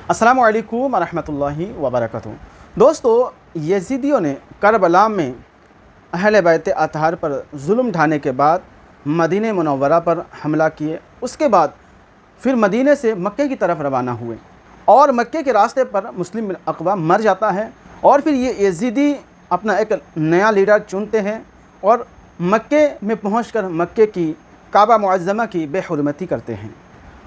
अस्सलामु अलैकुम वरहमतुल्लाहि वबरकातुहू। दोस्तों, यजीदियों ने करबला में अहले बैत अतहार पर जुल्म ढाने के बाद मदीने मुनव्वरा पर हमला किए। उसके बाद फिर मदीने से मक्के की तरफ रवाना हुए और मक्के के रास्ते पर मुस्लिम बिन अक़बा मर जाता है और फिर ये यजीदी अपना एक नया लीडर चुनते हैं और मक्के में पहुंचकर मक्के की काबा मुअज़्ज़मा की बेहुरमती करते हैं।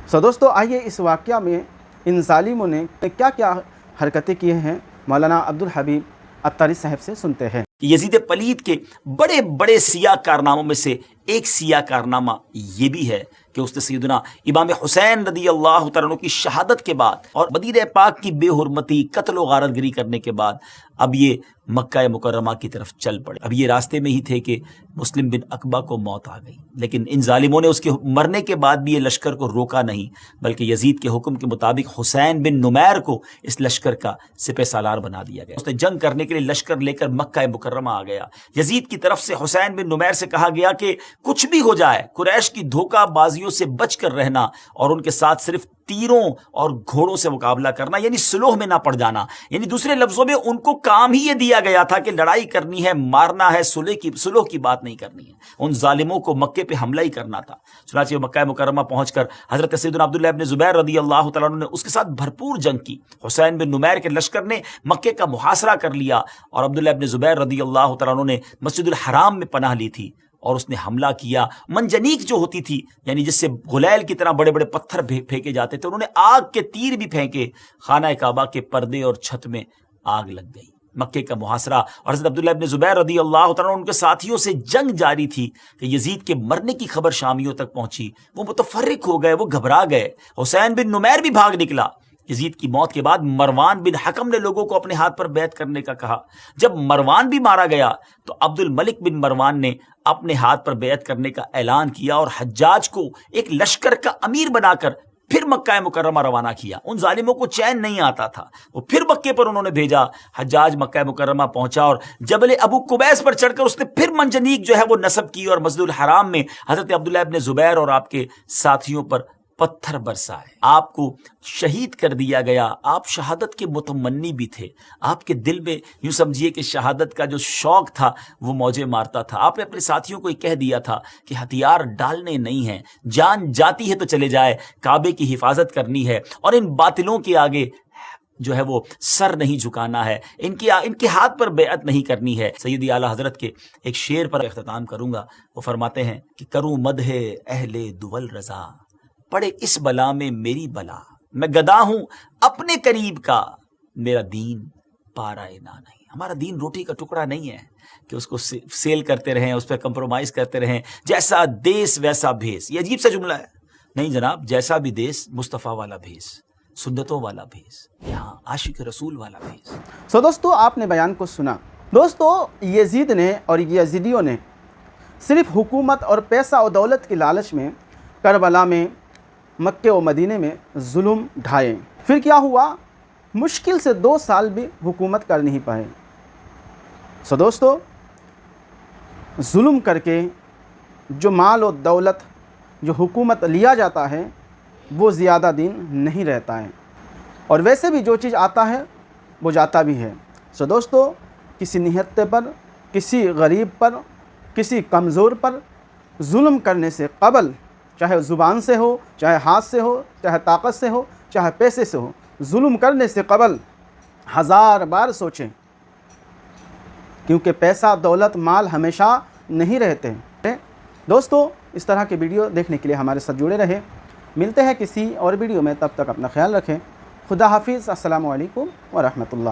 सो दोस्तों, आइए इस वाक़या में इन ज़ालिमों ने क्या क्या हरकतें की हैं मौलाना अब्दुल हबीब अत्तारी साहब से सुनते हैं। यजीद पलीद के बड़े बड़े सिया कारनामों में से एक सिया कारनामा ये भी है कि उसने सैयदना इमाम हुसैन रदी अल्लाह तआला अन्हु की शहादत के बाद और मदीने पाक की बेहुरमती कत्ल व गारतगिरी करने के बाद अब ये मक्का मुकर्रमा की तरफ चल पड़े। अब ये रास्ते में ही थे कि मुस्लिम बिन अक़बा को मौत आ गई, लेकिन इन जालिमों ने उसके मरने के बाद भी ये लश्कर को रोका नहीं, बल्कि यजीद के हुक्म के मुताबिक हुसैन बिन नुमैर को इस लश्कर का सिपह सालार बना दिया गया। उसने जंग करने के लिए लश्कर लेकर मक्का मुकर्रमा आ गया। यजीद की तरफ से हुसैन बिन नुमैर से कहा गया कि कुछ भी हो जाए, कुरैश की धोखाबाजियों से बचकर रहना और उनके साथ सिर्फ तीरों और घोड़ों से मुकाबला करना, यानी सुलह में ना पड़ जाना। यानी दूसरे लफ्जों में उनको काम ही ये दिया गया था कि लड़ाई करनी है, मारना है, सुलह की बात नहीं करनी है। उन जालिमों को मक्के पे हमला ही करना था। चुनांचे मक्का मुकर्रमा पहुंचकर हजरत सैयदना अब्दुल्लाह इब्न ज़ुबैर रदी अल्लाह तआला अन्हु ने उसके साथ भरपूर जंग की। हुसैन बिन नुमैर के लश्कर ने मक्के का मुहासरा कर लिया और अब्दुल्लाह इब्न ज़ुबैर रदी अल्लाह तआला अन्हु ने मस्जिदुल हराम में पनाह ली थी और उसने हमला किया। मंजनीक जो होती थी, यानी जिससे गुलैल की तरह बड़े बड़े पत्थर फेंके जाते थे, उन्होंने आग के तीर भी फेंके। खाना काबा के पर्दे और छत में आग लग गई। मक्के का मुहासरा और हज़रत अब्दुल्लाह इब्न ज़ुबैर रदी अल्लाह तआला उनके साथियों से जंग जारी थी कि यजीद के मरने की खबर शामियों तक पहुंची। वो मुतफर्रिक हो गए, वो घबरा गए। हुसैन बिन नुमैर भी भाग निकला। यजीद की मौत के बाद मरवान बिन हकम ने लोगों को अपने हाथ पर बैत करने का कहा। जब मरवान भी मारा गया तो अब्दुल मलिक बिन मरवान ने अपने हाथ पर बैत करने का ऐलान किया और हज्जाज को एक लश्कर का अमीर बनाकर फिर मक्का मुकर्रमा रवाना किया। उन जालिमों को चैन नहीं आता था, वो फिर मक्के पर उन्होंने भेजा। हज्जाज मक्का मुकर्रमा पहुंचा और जबल अबू कुबैस पर चढ़कर उसने फिर मंजनीक जो है वो नस्ब की और मस्जिदुल हराम में हजरत अब्दुल्लाह इब्न ज़ुबैर और आपके साथियों पर पत्थर बरसाए। आपको शहीद कर दिया गया। आप शहादत के मुतमन्नी भी थे। आपके दिल में यूं समझिए कि शहादत का जो शौक था वो मौजे मारता था। आपने अपने साथियों को ये कह दिया था कि हथियार डालने नहीं हैं, जान जाती है तो चले जाए, काबे की हिफाजत करनी है और इन बातिलों के आगे जो है वो सर नहीं झुकाना है, इनके हाथ पर बेअत नहीं करनी है। सैयदी आला हजरत के एक शेर पर इख्तिताम करूंगा। वो फरमाते हैं कि करूं मदहे अहले दुवल रजा, पड़े इस बला में मेरी बला, मैं गदा हूं अपने करीब का, मेरा दीन पाराए ना नहीं। हमारा दीन रोटी का टुकड़ा नहीं है कि उसको सेल करते रहें, उस पर कंप्रोमाइज करते रहें। जैसा देश वैसा भेस, ये अजीब सा जुमला है। नहीं जनाब, जैसा भी देश मुस्तफ़ा वाला भेस, सुन्नतों वाला भेस, यहाँ आशिक रसूल वाला भेस। सो दोस्तों, आपने बयान को सुना। दोस्तों, यजीद ने और यजीदियों ने सिर्फ हुकूमत और पैसा और दौलत की लालच में करबला में, मक्के व मदीने में जुल्म ढाए। फिर क्या हुआ? मुश्किल से 2 साल भी हुकूमत कर नहीं पाए। सो दोस्तों, जुल्म करके जो माल और दौलत, जो हुकूमत लिया जाता है वो ज़्यादा दिन नहीं रहता है और वैसे भी जो चीज़ आता है वो जाता भी है। सो दोस्तों, किसी निहत्ते पर, किसी गरीब पर, किसी कमज़ोर पर जुल्म करने से कबल, चाहे ज़ुबान से हो, चाहे हाथ से हो, चाहे ताकत से हो, चाहे पैसे से हो, जुल्म करने से कबल 1000 बार सोचें, क्योंकि पैसा, दौलत, माल हमेशा नहीं रहते। दोस्तों, इस तरह के वीडियो देखने के लिए हमारे साथ जुड़े रहें। मिलते हैं किसी और वीडियो में, तब तक अपना ख्याल रखें। खुदा हाफिज़। अस्सलामु अलैकुम व रहमतुल्लाह।